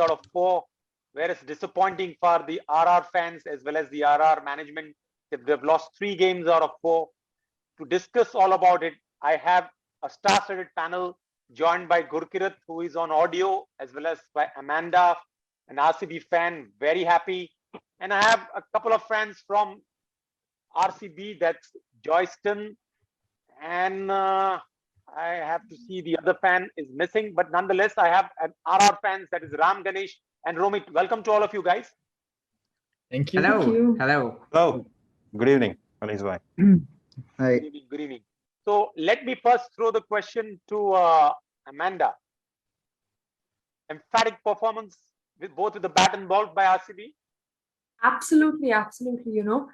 out of 4, whereas disappointing for the RR fans as well as the RR management. They've lost 3 games out of 4. To discuss all about it, I have a star-studded panel joined by Gurkirat, who is on audio, as well as by Amanda, an RCB fan, very happy. And I have a couple of friends from RCB, that's Joyston, and I have to see the other fan is missing, but nonetheless, I have an RR fans, that is Ram Ganesh and Romit. Welcome to all of you guys. Thank you. Hello. Thank you. Hello. Hello. Good evening, Anish bhai. Hi. Good evening. So let me first throw the question to Amanda. Emphatic performance with both with the bat and ball by RCB? Absolutely, absolutely. You know,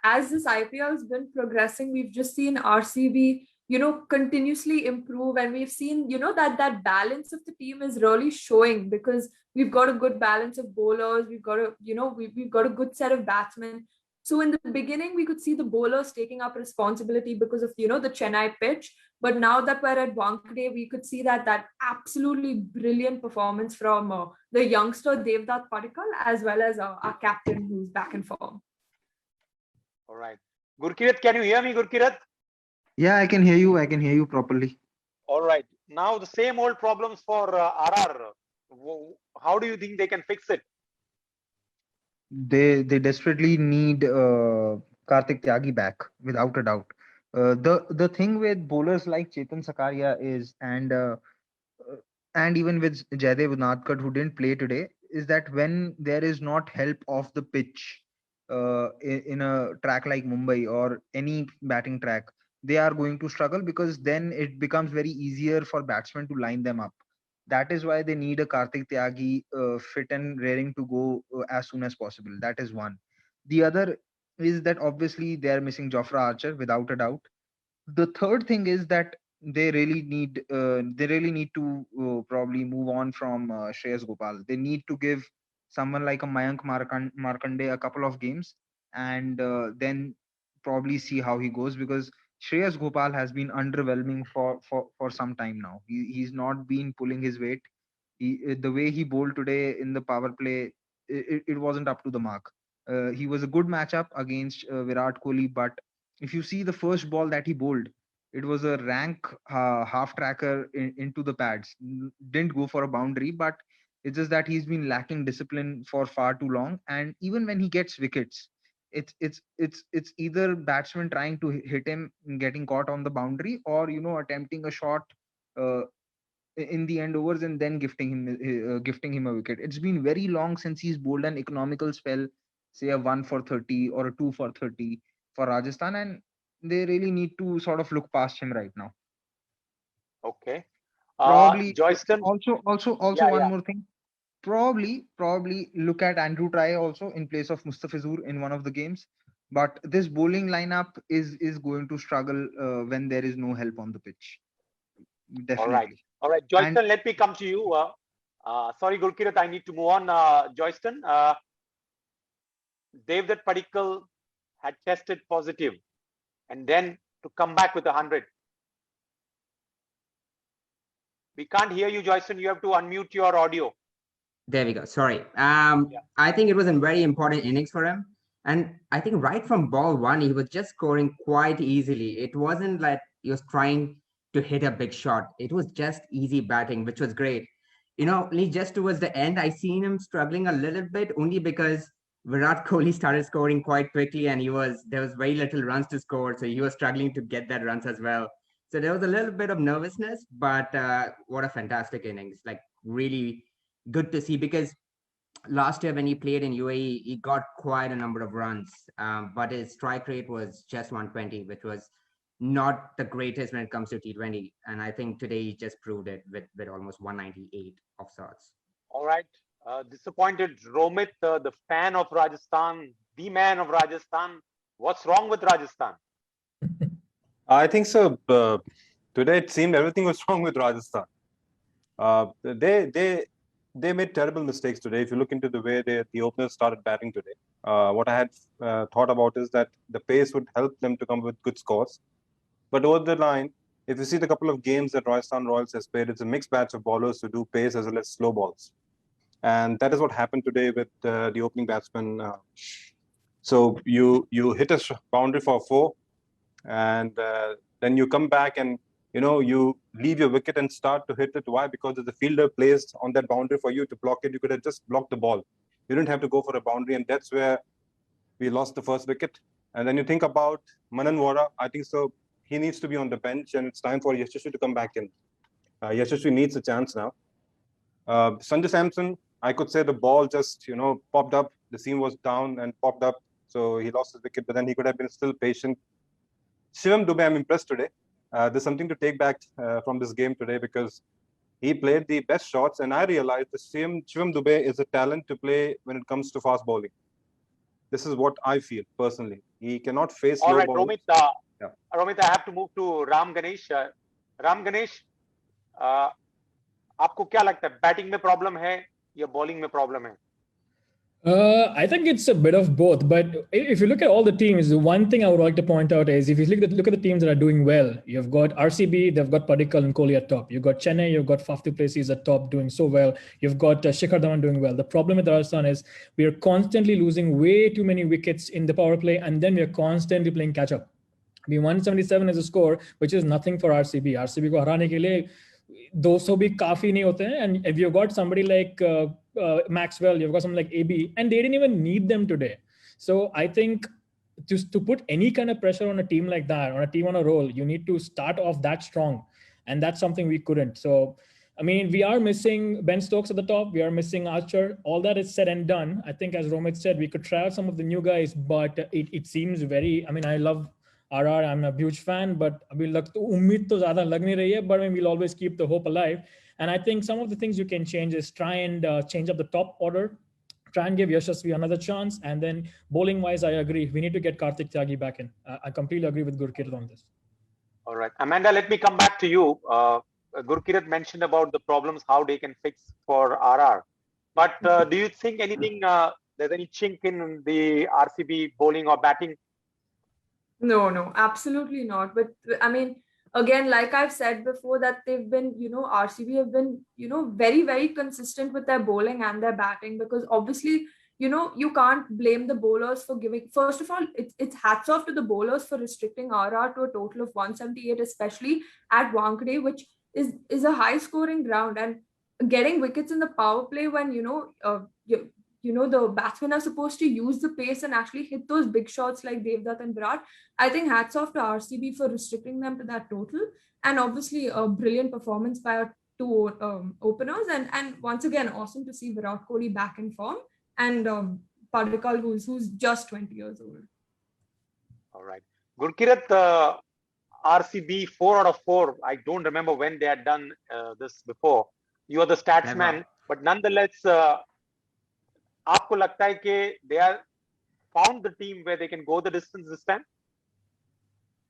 as this IPL has been progressing, we've just seen RCB, you know, continuously improve, and we've seen, you know, that balance of the team is really showing, because we've got a good balance of bowlers, we've got a, you know, we've got a good set of batsmen. So in the beginning, we could see the bowlers taking up responsibility because of, you know, the Chennai pitch. But now that we're at Wankhede, we could see that absolutely brilliant performance from the youngster Devdutt Padikkal, as well as our captain, who's back in form. All right. Gurkirat, can you hear me, Gurkirat? Yeah, I can hear you. I can hear you properly. All right. Now the same old problems for RR. How do you think they can fix it? They desperately need Kartik Tyagi back, without a doubt. The thing with bowlers like Chetan Sakaria is, and even with Jaydev Unadkat, who didn't play today, is that when there is not help off the pitch in a track like Mumbai or any batting track, they are going to struggle, because then it becomes very easier for batsmen to line them up. That is why they need a Kartik Tyagi fit and raring to go as soon as possible. That is one. The other is that obviously they are missing Jofra Archer, without a doubt. The third thing is that they really need to probably move on from Shreyas Gopal. They need to give someone like a Mayank Markande a couple of games, and then probably see how he goes, because Shreyas Gopal has been underwhelming for some time now. He's not been pulling his weight. The way he bowled today in the power play, it wasn't up to the mark. He was a good matchup against Virat Kohli, but if you see the first ball that he bowled, it was a rank half tracker into the pads. Didn't go for a boundary, but it's just that he's been lacking discipline for far too long. And even when he gets wickets, it's either batsman trying to hit him, getting caught on the boundary, or attempting a shot uh, in the end overs and then gifting him a wicket. It's been very long since he's bowled an economical spell, say a 1 for 30 or a 2 for 30 for Rajasthan, and they really need to sort of look past him right now. Okay. Probably Joyston. Also one more thing. Probably look at Andrew Try also in place of Mustafizur in one of the games. But this bowling lineup is going to struggle when there is no help on the pitch. Definitely. All right. Joyston, let me come to you. Sorry, Gurkirat, I need to move on. Joyston, Devdutt Padikkal had tested positive, and then to come back with 100. We can't hear you, Joyston. You have to unmute your audio. There we go. Sorry. I think it was a very important innings for him. And I think right from ball one, he was just scoring quite easily. It wasn't like he was trying to hit a big shot. It was just easy batting, which was great. Only just towards the end, I seen him struggling a little bit, only because Virat Kohli started scoring quite quickly, and there was very little runs to score. So he was struggling to get that runs as well. So there was a little bit of nervousness, but what a fantastic innings. Like, really good to see, because last year when he played in UAE, he got quite a number of runs, but his strike rate was just 120, which was not the greatest when it comes to T20. And I think today he just proved it with almost 198 of sorts. All right. Disappointed Romit, the fan of Rajasthan, the man of Rajasthan. What's wrong with Rajasthan? I think so. Today it seemed everything was wrong with Rajasthan. They made terrible mistakes today. If you look into the way the openers started batting today, what I had thought about is that the pace would help them to come with good scores. But over the line, if you see the couple of games that Rajasthan Royals has played, it's a mixed batch of bowlers who do pace as well as slow balls. and that is what happened today with the opening batsman. So you hit a boundary for 4, and then you come back and you leave your wicket and start to hit it. Why? Because if the fielder placed on that boundary for you to block it, you could have just blocked the ball. You didn't have to go for a boundary, and that's where we lost the first wicket. And then you think about Manan Vora. I think so. He needs to be on the bench, and it's time for Yashasvi to come back in. Yashasvi needs a chance now. Sanju Samson, I could say the ball just popped up. The seam was down and popped up, so he lost his wicket. But then he could have been still patient. Shivam Dube, I'm impressed today. There's something to take back from this game today, because he played the best shots, and I realized the Shivam Dube is a talent to play when it comes to fast bowling. This is what I feel personally. He cannot face All low right, balls. Romit, I have to move to Ram Ganesh. Ram Ganesh, आपको क्या लगता है, batting में problem है या bowling में problem है? I think it's a bit of both, but if you look at all the teams, the one thing I would like to point out is if you look at the teams that are doing well, you've got RCB, they've got Padikkal and Kohli at top. You've got Chennai, you've got Faf du Plessis at top doing so well. You've got Shikhar Dhawan doing well. The problem with Rajasthan is we are constantly losing way too many wickets in the power play, and then we are constantly playing catch up. We 177 is a score, which is nothing for RCB. RCB को हराने के लिए 200 भी काफी नहीं होते हैं, and if you've got somebody like Maxwell, you've got something like AB, and they didn't even need them today. So I think just to put any kind of pressure on a team like that, on a team on a roll, you need to start off that strong, and that's something we couldn't. So I mean, we are missing Ben Stokes at the top. We are missing Archer. All that is said and done. I think, as Romit said, we could try out some of the new guys, but it seems very. I mean, I love RR. I'm a huge fan, but अभी लग तो उम्मीद तो ज़्यादा लग नहीं रही है. But I mean, we'll always keep the hope alive. And I think some of the things you can change is try and change up the top order. Try and give Yashasvi another chance. And then bowling wise, I agree. We need to get Karthik Tyagi back in. I completely agree with Gurkirat on this. All right, Amanda, let me come back to you. Gurkirat mentioned about the problems, how they can fix for RR. But do you think anything, there's any chink in the RCB bowling or batting? No, absolutely not. But I mean, again, like I've said before, that they've been, RCB have been, very, very consistent with their bowling and their batting, because obviously, you can't blame the bowlers for giving. First of all, it's hats off to the bowlers for restricting RR to a total of 178, especially at Wankhede, which is a high scoring ground, and getting wickets in the power play when, the batsmen are supposed to use the pace and actually hit those big shots like Devdutt and Virat. I think hats off to RCB for restricting them to that total. And obviously a brilliant performance by our two openers. And once again, awesome to see Virat Kohli back in form, and Padikkal, who's just 20 years old. All right. Gurkirat, RCB 4 out of 4. I don't remember when they had done this before. You are the stats man, but nonetheless, आपको लगता है कि they are found the team where they can go the distance this time?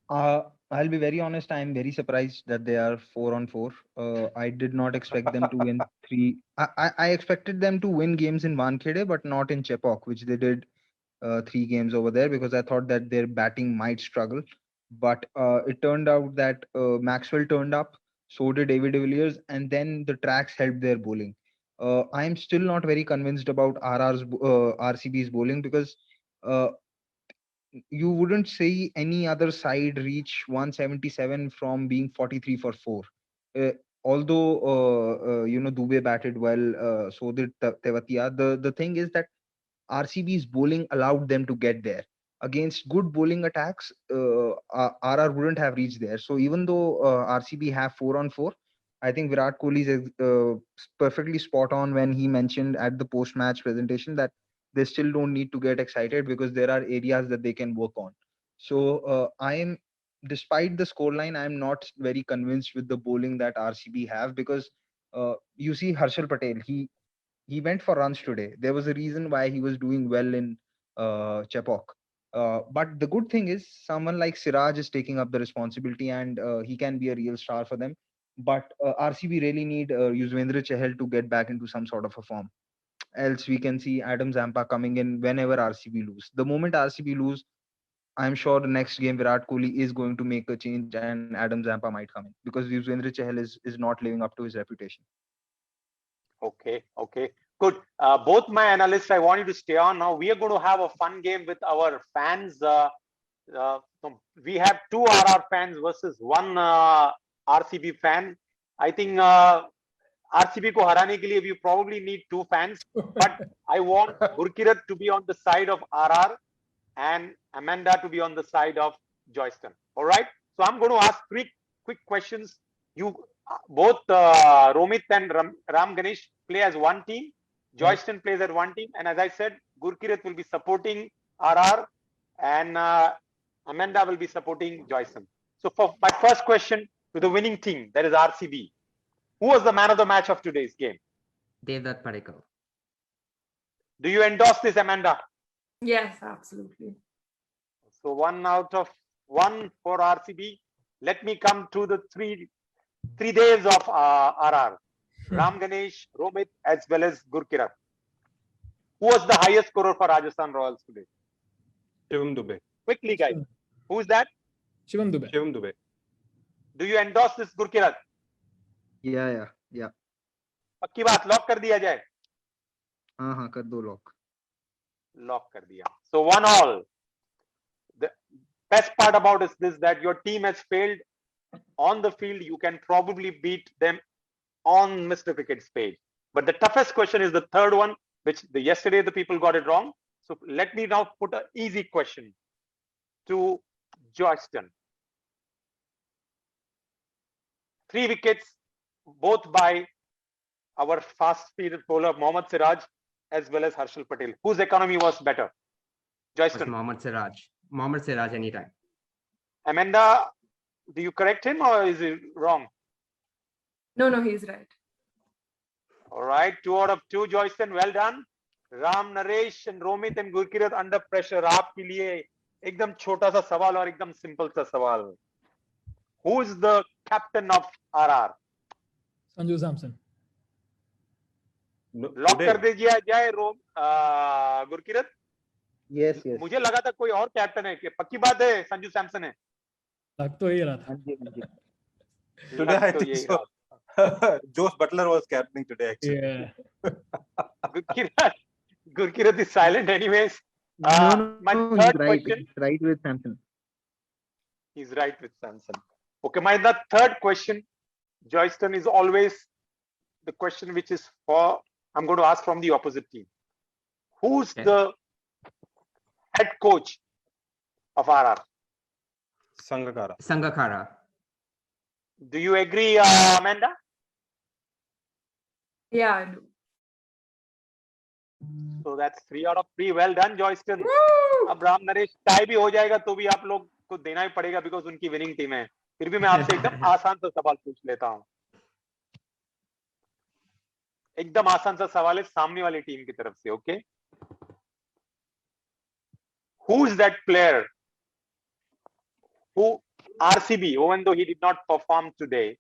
I'll be very honest. I'm very surprised that they are 4 on 4. I did not expect them to win 3. I expected them to win games in Wankhede, but not in Chepauk, which they did 3 games over there, because I thought that their batting might struggle. But it turned out that Maxwell turned up, so did David de Villiers, and then the tracks helped their bowling. I'm still not very convinced about RCB's bowling, because you wouldn't see any other side reach 177 from being 43 for 4. Although Dube batted well, so did Tewatia. The thing is that RCB's bowling allowed them to get there. Against good bowling attacks, RR wouldn't have reached there. So even though RCB have 4 on 4, I think Virat Kohli is perfectly spot on when he mentioned at the post-match presentation that they still don't need to get excited, because there are areas that they can work on. So despite the scoreline, I'm not very convinced with the bowling that RCB have, because you see Harshal Patel, he went for runs today. There was a reason why he was doing well in Chepauk. But the good thing is someone like Siraj is taking up the responsibility, and he can be a real star for them. But RCB really need Yuzvendra Chahal to get back into some sort of a form. Else we can see Adam Zampa coming in whenever RCB lose. The moment RCB lose, I'm sure the next game Virat Kohli is going to make a change and Adam Zampa might come in, because Yuzvendra Chahal is not living up to his reputation. Okay. Good. Both my analysts, I want you to stay on now. We are going to have a fun game with our fans. We have 2 RR fans versus 1 RCB fan. I think RCB ko harane ke liye we probably need 2 fans, but I want Gurkirat to be on the side of RR and Amanda to be on the side of Joyston. All right. So I'm going to ask 3 quick questions. You both Romit and Ram Ganesh play as one team. Joyston plays at one team, and as I said, Gurkirat will be supporting RR, and Amanda will be supporting Joyston. So for my first question to the winning team, that is RCB. Who was the man of the match of today's game? Devdutt Padikkal. Do you endorse this, Amanda? Yes, absolutely. So 1 out of 1 for RCB. Let me come to the three days of RR. Ram Ganesh, Romit, as well as Gurkirat. Who was the highest scorer for Rajasthan Royals today? Shivam Dubey. Quickly, guys. Who is that? Shivam Dubey. Shivam Dubey. Do you endorse this, Gurkirat? Yeah. पक्की बात, lock कर दिया जाए? हाँ, कर दो lock. Lock कर दिया. So 1-1. The best part about is this, that your team has failed on the field. You can probably beat them on Mr. Cricket's page. But the toughest question is the third one, which yesterday the people got it wrong. So let me now put an easy question to Joyston. 3 wickets, both by our fast-speed bowler Mohammad Siraj as well as Harshal Patel. Whose economy was better? Joyston. Mohammad Siraj. Mohammad Siraj anytime. Amanda, do you correct him or is it wrong? No, he's right. All right, 2 out of 2, Joyston. Well done. Ram, Naresh, and Romit and Gurkirat under pressure. आपके लिए एकदम छोटा सा सवाल और एकदम simple सा सवाल. Who is the captain of RR? Sanju Samson. Lock कर दीजिए जाए गुरकीरत. Yes. मुझे लगा था कोई और कैप्टन है. कि पक्की बात है संजू सैमसन है? लग तो यही रहा था. हाँ जी. Today I think so. Josh Butler was captaining today actually. Yeah. Gurkirat is silent anyways. No, my he's third right. question. He's right with Samson. He's right with Samson. Okay, my third question, Joyston, is always the question which is for, I'm going to ask from the opposite team. Who's the head coach of RR? Sangakkara. Do you agree, Amanda? Yeah, I do. So that's 3 out of 3. Well done, Joyston. अब Ram Naresh tie भी हो जाएगा तो भी आप लोग को देना ही पड़ेगा बिकॉज उनकी विनिंग टीम है. फिर भी मैं आपसे एकदम आसान सा सवाल पूछ लेता हूँ. एकदम आसान सा सवाल है सामने वाली टीम की तरफ से. Okay, who is that player who RCB, even though he did not perform today,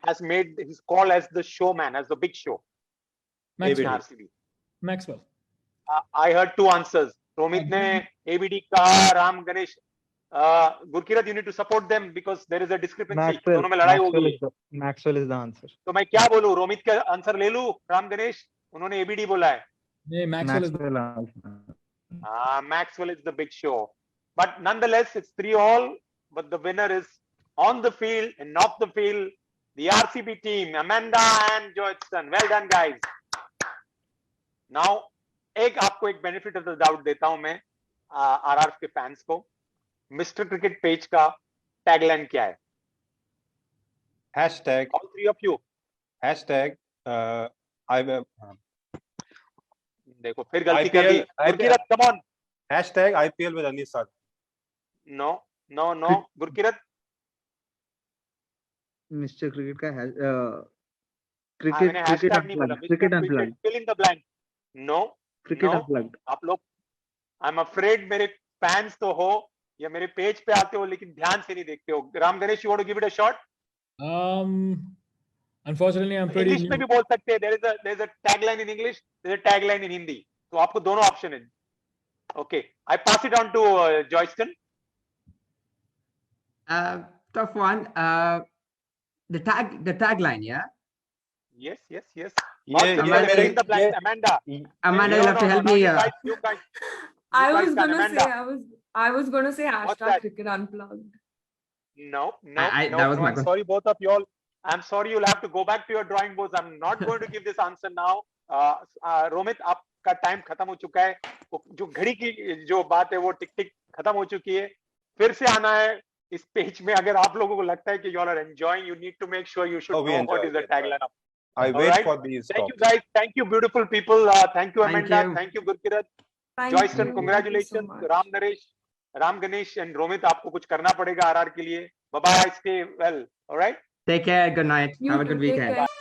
has made his call as the showman, as the big show? Maxwell. RCB. Maxwell. I heard 2 answers. Romit ne ABD kaha, Ram Ganesh. Gurkirat, you need to support them because there is a discrepancy. दोनों में लड़ाई होगी. Maxwell is the answer. तो मैं क्या बोलूं? रोमित का answer ले लूं? राम गणेश, उन्होंने ABD बोला है. Yeah, Maxwell is Maxwell is the big show. But nonetheless, it's 3-all. But the winner is on the field and off the field. The RCB team, Amanda and Joyston. Well done, guys. Now, आपको एक benefit of the doubt देता हूं मैं RR के fans को. Mr. Cricket page का tagline क्या है? Hashtag. All 3 of you. Hashtag. देखो फिर गलती कर दी. Gurkirat, come on. Hashtag IPL with Anis Sar. No. Gurkirat. Mr. Cricket का है मैंने hashtag नहीं बोला. Cricket Unplugged. Fill in the blank. No. Cricket Unplugged. आप लोग, I'm afraid मेरे fans तो हो या मेरे पेज पे आते हो लेकिन ध्यान से नहीं देखते हो. Ram Ganesh, you want to give it a shot? Unfortunately, I'm pretty English में भी बोल सकते हैं. There is a tagline in English. There is a tagline in Hindi. तो आपको दोनों ऑप्शन है. Okay, I pass it on to Joyston. Tough one. The tagline, yeah. Yes. ये Amanda, मेरे Bring the blanks, Amanda. Amanda, No, you'll have to no, help no, me. you guys I guys was can, gonna Amanda. say, I was gonna say What's hashtag that? cricket unplugged. No. That was my I'm sorry, both of you all. I'm sorry, you'll have to go back to your drawing boards. I'm not going to give this answer now. Romit, आपका time खत्म हो चुका है. जो घड़ी की जो बात है वो टिक टिक खत्म हो चुकी है. फिर से आना है इस पेज में. अगर आप लोगों को लगता है कि you all are enjoying, you need to make sure you should we know enjoy, what is the we enjoy. tagline of. I All wait right. for these Thank you talks. guys. Thank you, beautiful people. Thank you, Thank Amanda. you. Thank you, Gurkirat. Thank Joyson, you. congratulations. Thank you so much. Ram Naresh, Ram Ganesh and Romit, आपको कुछ करना पड़ेगा RR के लिए. Bye bye. Stay well. All right. Take care. Good night. You Have a too. good Take weekend. care.